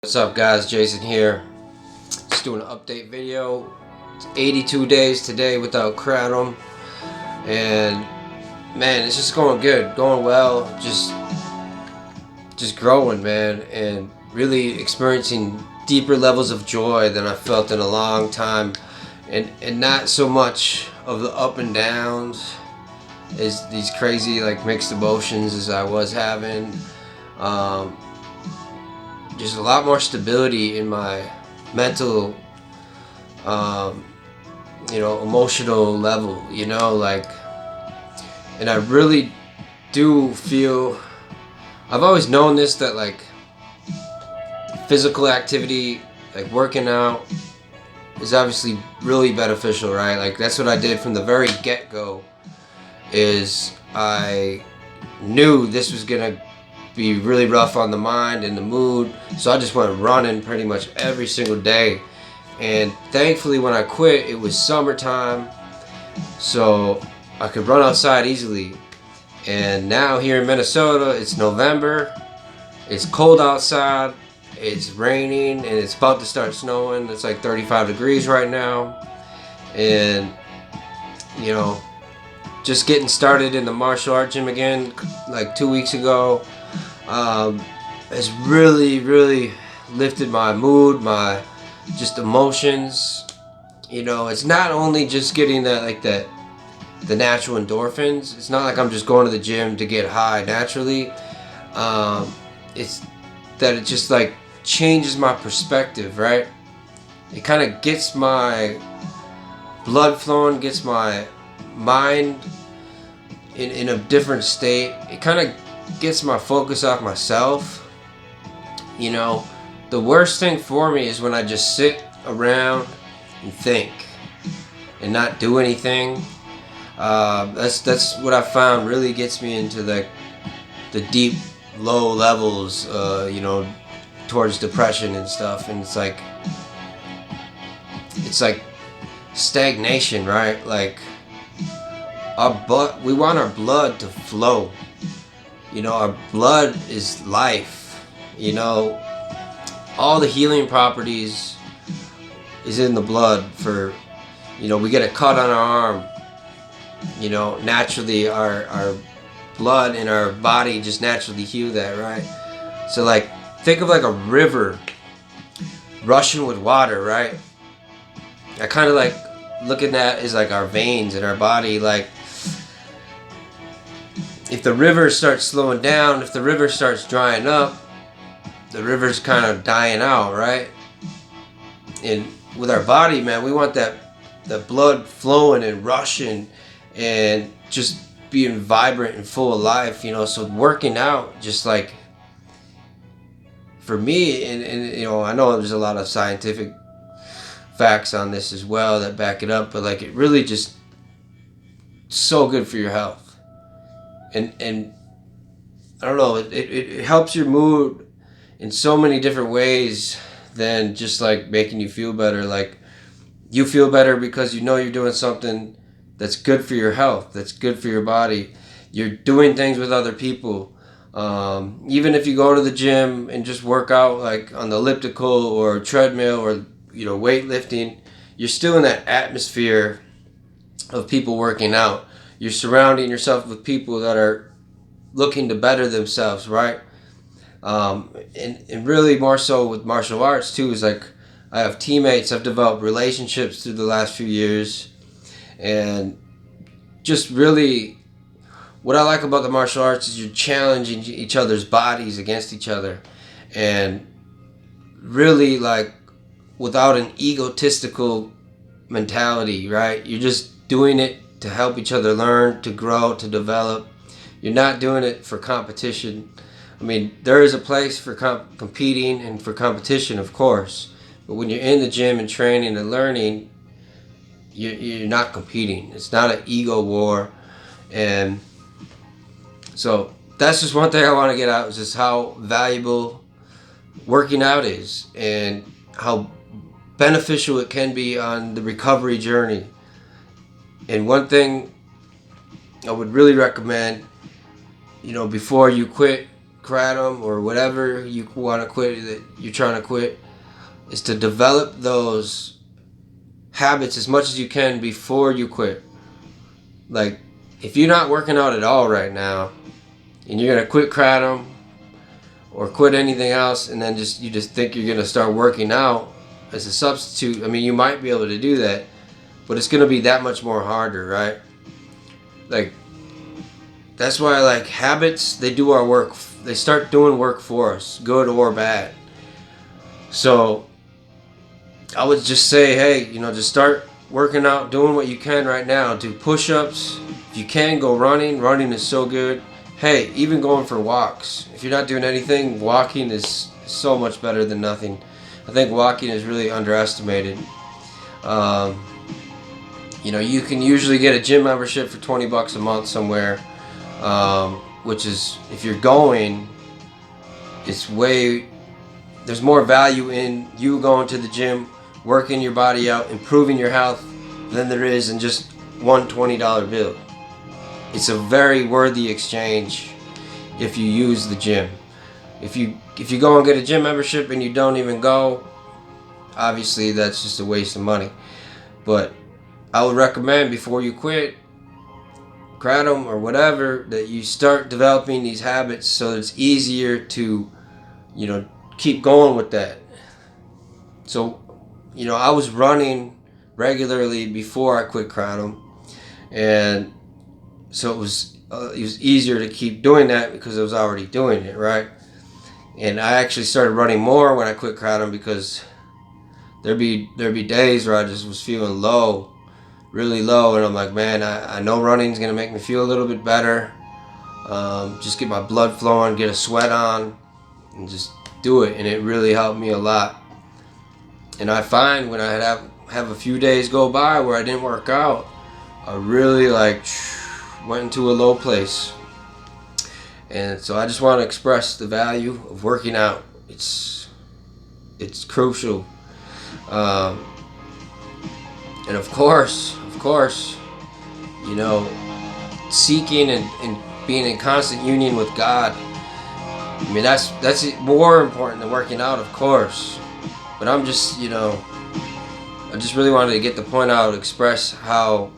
What's up guys, Jason here. Just doing an update video. It's 82 days today without Kratom, and man, it's just going good, going well, just growing, man, and really experiencing deeper levels of joy than I felt in a long time, and not so much of the up and downs as these crazy like mixed emotions as I was having. Just a lot more stability in my mental, emotional level, and I really do feel, I've always known this, that like physical activity, like working out, is obviously really beneficial, right? Like that's what I did from the very get-go, is I knew this was gonna be really rough on the mind and the mood, so I just went running pretty much every single day. And thankfully when I quit, it was summertime, so I could run outside easily. And now here in Minnesota, it's November, it's cold outside, it's raining, and it's about to start snowing. It's like 35 degrees right now, and just getting started in the martial art gym again like 2 weeks ago has really lifted my mood, my just emotions. It's not only just getting the natural endorphins. It's not like I'm just going to the gym to get high naturally. It's that it just like changes my perspective, right? It kind of gets my blood flowing, gets my mind in a different state. It kind of gets my focus off myself. The worst thing for me is when I just sit around and think and not do anything. That's what I found really gets me into the deep low levels, towards depression and stuff. And it's like stagnation, right? Like we want our blood to flow. Our blood is life. All the healing properties is in the blood. We get a cut on our arm. Naturally our blood in our body just naturally heal that, right? So like think of like a river rushing with water, right? I kind of like look at that as like our veins in our body. Like if the river starts slowing down, if the river starts drying up, the river's kind of dying out, right? And with our body, man, we want the blood flowing and rushing and just being vibrant and full of life, So working out, just like for me, and I know there's a lot of scientific facts on this as well that back it up, but like it really just so good for your health. And I don't know, it helps your mood in so many different ways than just like making you feel better. Like you feel better because you're doing something that's good for your health, that's good for your body. You're doing things with other people. Even if you go to the gym and just work out like on the elliptical or treadmill or weightlifting, you're still in that atmosphere of people working out. You're surrounding yourself with people that are looking to better themselves, right? And really more so with martial arts too, is like I have teammates, I've developed relationships through the last few years, and just really what I like about the martial arts is you're challenging each other's bodies against each other, and really like without an egotistical mentality, right? You're just doing it to help each other learn, to grow, to develop. You're not doing it for competition. I mean, there is a place for competing and for competition, of course. But when you're in the gym and training and learning, you're not competing. It's not an ego war. And so that's just one thing I want to get out, is just how valuable working out is and how beneficial it can be on the recovery journey. And one thing I would really recommend, before you quit Kratom or whatever you want to quit that you're trying to quit, is to develop those habits as much as you can before you quit. Like, if you're not working out at all right now and you're gonna quit Kratom or quit anything else, and then you just think you're gonna start working out as a substitute, I mean, you might be able to do that, but it's gonna be that much more harder, right? Like, that's why, like, habits, they do our work. They start doing work for us, good or bad. So I would just say, hey, just start working out, doing what you can right now. Do push-ups. If you can, go running. Running is so good. Hey, even going for walks. If you're not doing anything, walking is so much better than nothing. I think walking is really underestimated. You can usually get a gym membership for $20 a month somewhere, which is, if you're going, there's more value in you going to the gym, working your body out, improving your health, than there is in just one $20 bill. It's a very worthy exchange if you use the gym. If you go and get a gym membership and you don't even go, obviously that's just a waste of money. But I would recommend, before you quit Kratom or whatever, that you start developing these habits so that it's easier to, keep going with that. So, I was running regularly before I quit Kratom, and so it was easier to keep doing that because I was already doing it, right? And I actually started running more when I quit Kratom, because there'd be days where I just was feeling low, really low, and I'm like, man, I know running's gonna make me feel a little bit better. Just get my blood flowing, get a sweat on, and just do it. And it really helped me a lot. And I find when I have a few days go by where I didn't work out, I really went into a low place. And so I just want to express the value of working out. It's crucial. And of course, seeking and being in constant union with God. I mean, that's more important than working out, of course. But I'm just, I just really wanted to get the point out, express how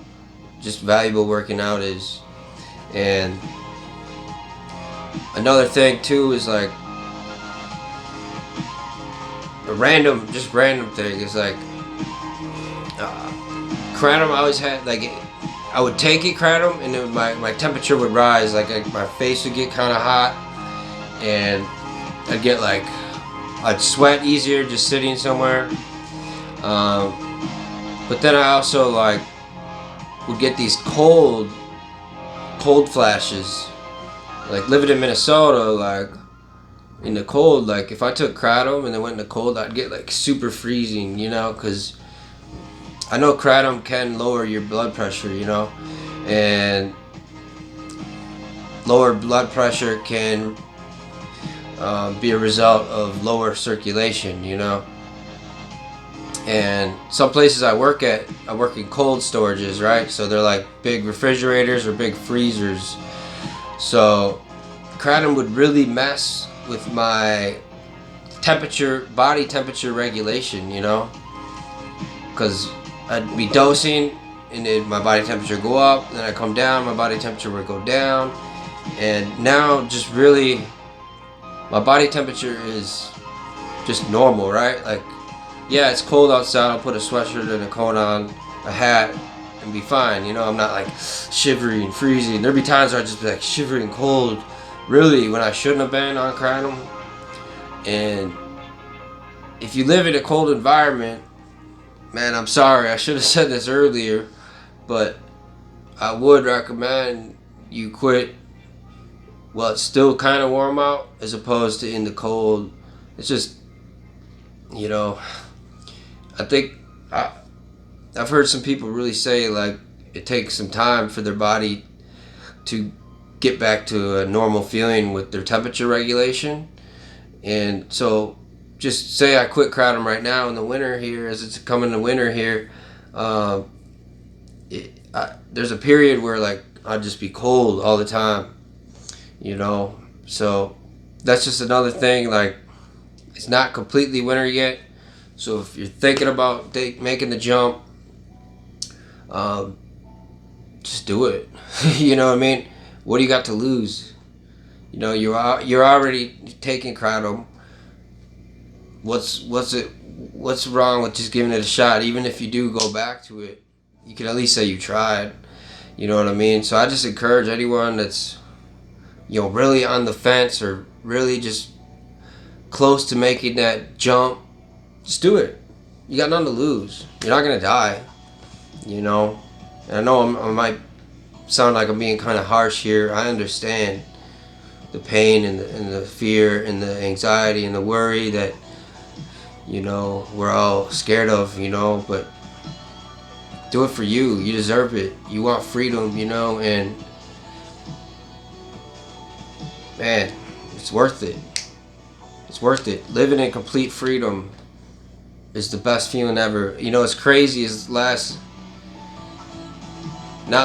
just valuable working out is. And another thing too is like a random thing is like Kratom. I always had I would take it, Kratom, and then my temperature would rise. My face would get kind of hot, and I'd sweat easier just sitting somewhere. But then I also would get these cold flashes. Like living in Minnesota, in the cold, if I took Kratom and then went in the cold, I'd get super freezing, because I know Kratom can lower your blood pressure, and lower blood pressure can be a result of lower circulation, And some places I work in cold storages, right? So they're like big refrigerators or big freezers. So Kratom would really mess with my body temperature regulation, because I'd be dosing and then my body temperature would go up, then I'd come down, my body temperature would go down, and now just really my body temperature is just normal, right? Yeah, it's cold outside, I'll put a sweatshirt and a coat on, a hat, and be fine, I'm not shivering, freezing. There'd be times where I'd just be shivering cold, really, when I shouldn't have been on Kratom. And if you live in a cold environment, man, I'm sorry, I should have said this earlier, but I would recommend you quit while it's still kind of warm out, as opposed to in the cold. It's just, I think I've heard some people really say it takes some time for their body to get back to a normal feeling with their temperature regulation. And so just say I quit Kratom right now in the winter here, as it's coming to winter here, there's a period where I'd just be cold all the time, so that's just another thing. Like, it's not completely winter yet, so if you're thinking about making the jump, um, just do it. You know what I mean? What do you got to lose? You know, you're already taking Kratom. What's wrong with just giving it a shot? Even if you do go back to it, you can at least say you tried. You know what I mean? So I just encourage anyone that's, you know, really on the fence or really just close to making that jump, just do it. You got nothing to lose. You're not gonna die. You know. And I know I might sound like I'm being kind of harsh here. I understand the pain and the fear and the anxiety and the worry that, you know, we're all scared of. You know, but do it for you. You deserve it. You want freedom. You know, and man, it's worth it. It's worth it. Living in complete freedom is the best feeling ever. You know, it's crazy. Is not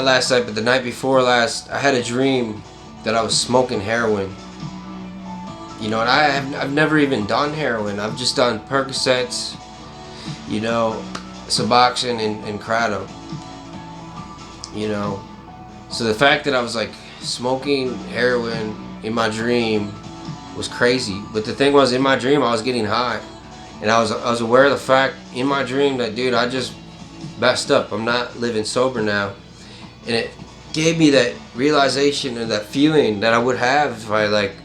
last night, but the night before last, I had a dream that I was smoking heroin. You know, and I've never even done heroin. I've just done Percocets, you know, Suboxone and Kratom. You know, so the fact that I was like smoking heroin in my dream was crazy. But the thing was, in my dream, I was getting high, and I was aware of the fact in my dream that, dude, I just messed up. I'm not living sober now, and it gave me that realization and that feeling that I would have if I like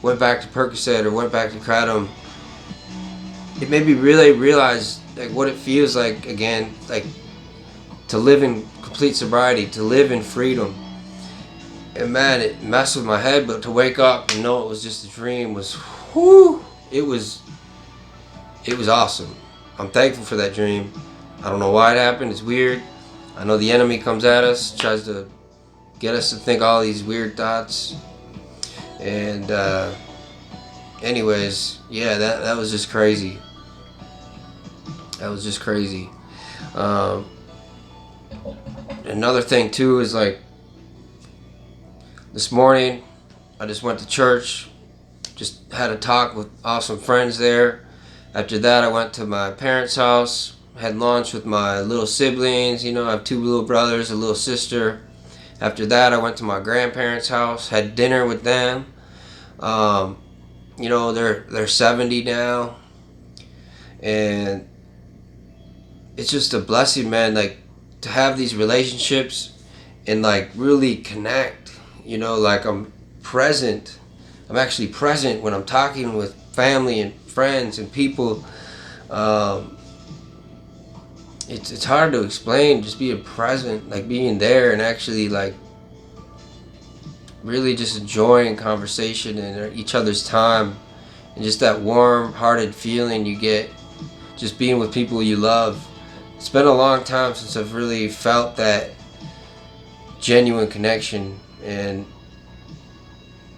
went back to Percocet or went back to Kratom. It made me really realize like what it feels like again, like to live in complete sobriety, to live in freedom. And man, it messed with my head, but to wake up and know it was just a dream was, whoo, it was awesome. I'm thankful for that dream. I don't know why it happened. It's weird. I know the enemy comes at us, tries to get us to think all these weird thoughts. And anyways, yeah, that was just crazy. That was just crazy. Another thing too is like, this morning, I just went to church, just had a talk with awesome friends there. After that, I went to my parents' house, had lunch with my little siblings. You know, I have two little brothers, a little sister. After that, I went to my grandparents' house, had dinner with them. You know, they're 70 now, and it's just a blessing, man. Like to have these relationships and like really connect. You know, like I'm present. I'm actually present when I'm talking with family and friends and people. It's hard to explain, just being present, like being there and actually like really just enjoying conversation and each other's time, and just that warm-hearted feeling you get just being with people you love. It's been a long time since I've really felt that genuine connection, and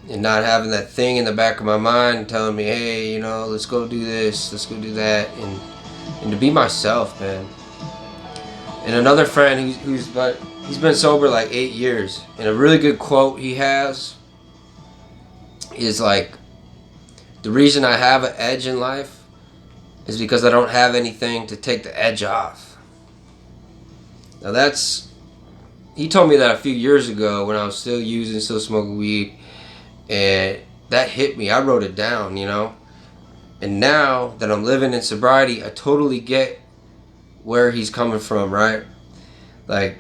not having that thing in the back of my mind telling me, hey, you know, let's go do this, let's go do that, and to be myself, man. And another friend he's been sober like 8 years, and a really good quote he has is like, the reason I have an edge in life is because I don't have anything to take the edge off. Now he told me that a few years ago when I was still smoking weed, and that hit me. I wrote it down, you know. And now that I'm living in sobriety, I totally get where he's coming from, right? Like,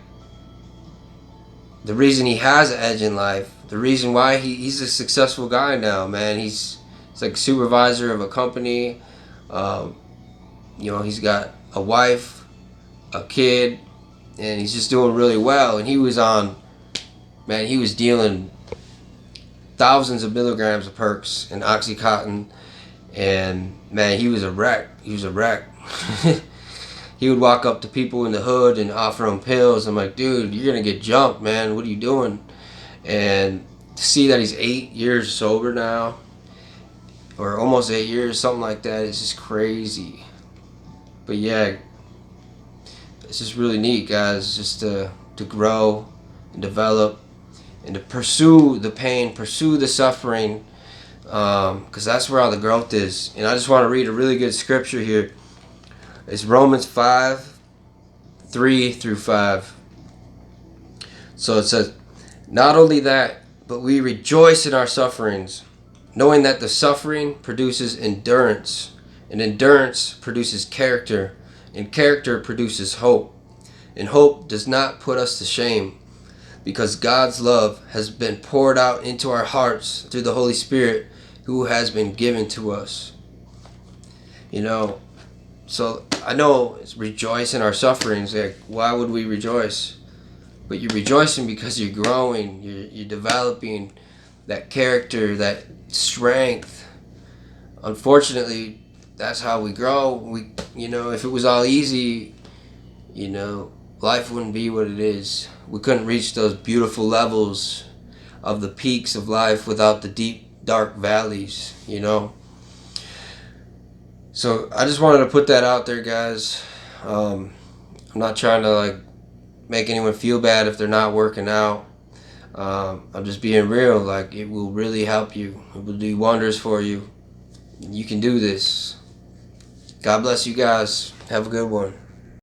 the reason he has an edge in life, the reason why he's a successful guy now, man. He's like supervisor of a company. You know, he's got a wife, a kid, and he's just doing really well. And he was dealing thousands of milligrams of perks and Oxycontin, and man, he was a wreck. He would walk up to people in the hood and offer them pills. I'm like, dude, you're gonna get jumped, man. What are you doing? And to see that he's 8 years sober now, or almost 8 years, something like that, it's just crazy. But yeah, it's just really neat, guys, just to grow and develop and to pursue the pain, pursue the suffering, because that's where all the growth is. And I just want to read a really good scripture here. It's Romans 5:3-5. So it says, "Not only that, but we rejoice in our sufferings, knowing that the suffering produces endurance, and endurance produces character, and character produces hope. And hope does not put us to shame, because God's love has been poured out into our hearts through the Holy Spirit who has been given to us." You know, so I know it's rejoice in our sufferings. Like, why would we rejoice? But you're rejoicing because you're growing, you're developing that character, that strength. Unfortunately, that's how we grow. If it was all easy, life wouldn't be what it is. We couldn't reach those beautiful levels of the peaks of life without the deep, dark valleys, So I just wanted to put that out there, guys. I'm not trying to make anyone feel bad if they're not working out. I'm just being real. It will really help you. It will do wonders for you. You can do this. God bless you guys. Have a good one.